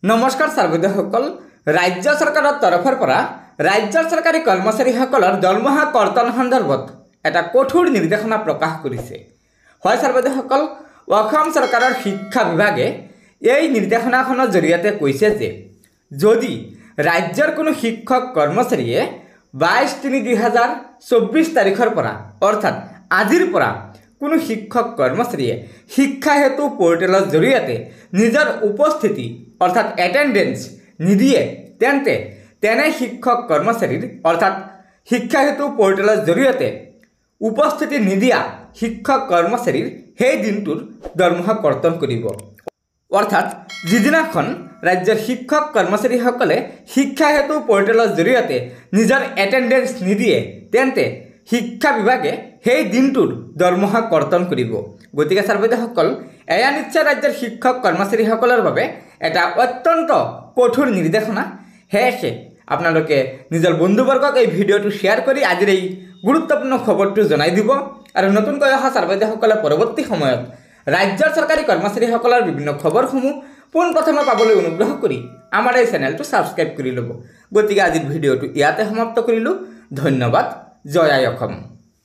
नमस्कार सर्वोदयসকল राज्य सरकाৰৰ तरफৰ পৰা राज्যৰ চৰকাৰী কৰ্মচাৰীসকলৰ দৰমহা কৰ্তন সন্দৰ্ভত এটা কঠোৰ নিৰ্দেশনা প্ৰকাশ কৰিছে। হয় सर्वोदयসকল, অসম চৰকাৰৰ শিক্ষা বিভাগে এই নিৰ্দেশনাখনৰ জৰিয়তে কৈছে যে যদি ৰাজ্যৰ কোনো শিক্ষক কৰ্মচাৰীয়ে 22/3/2024 তাৰিখৰ পৰা অৰ্থাৎ আজিৰ পৰা কোনো শিক্ষক কৰ্মচাৰীয়ে শিক্ষা হেতু পোৰ্টেলৰ জৰিয়তে নিজৰ উপস্থিতি অৰ্থাৎ এটেন্ডেন্স নিদিয়ে তেনে শিক্ষক কৰ্মচাৰীৰ অৰ্থাৎ শিক্ষা হেতু পোৰ্টেলৰ জৰিয়তে উপস্থিতি নিদিয়া শিক্ষক কৰ্মচাৰীৰ সেই দিনটোৰ দৰমহা কৰ্তন কৰিব। অৰ্থাৎ যিদিনাখন ৰাজ্যৰ শিক্ষক কৰ্মচাৰীসকলে শিক্ষা হেতু পোৰ্টেলৰ জৰিয়তে নিজৰ এটেন্ডেন্স নিদিয়ে তেন্তে শিক্ষা বিভাগে সেই দিনটোৰ দৰমহা কৰ্তন কৰিব। গতিকে सर्वोदयসকল, এয়া নিশ্চয় ৰাজ্যৰ শিক্ষক কৰ্মচাৰীসকলৰ বাবে এটা অত্যন্ত কঠোৰ নিৰ্দেশনা। সেয়েহে আপোনালোকে নিজৰ বন্ধুবৰ্গক এই ভিডিঅ'টো শ্বেয়াৰ কৰি আজিৰ এই গুৰুত্বপূৰ্ণ খবৰটো জনাই দিব আৰু নতুনকৈ অহা सर्वोदयসকলে পৰৱৰ্তী সময়ত ৰাজ্যৰ চৰকাৰী কৰ্মচাৰীসকলৰ বিভিন্ন খবৰসমূহ পোনপ্ৰথমে পাবলৈ অনুগ্ৰহ কৰি আমাৰ এই চেনেলটো ছাবস্ক্ৰাইব কৰি ল'ব। গতিকে আজিৰ ভিডিঅ'টো ইয়াতে সমাপ্ত কৰিলোঁ। ধন্যবাদ। জয় আই অসম।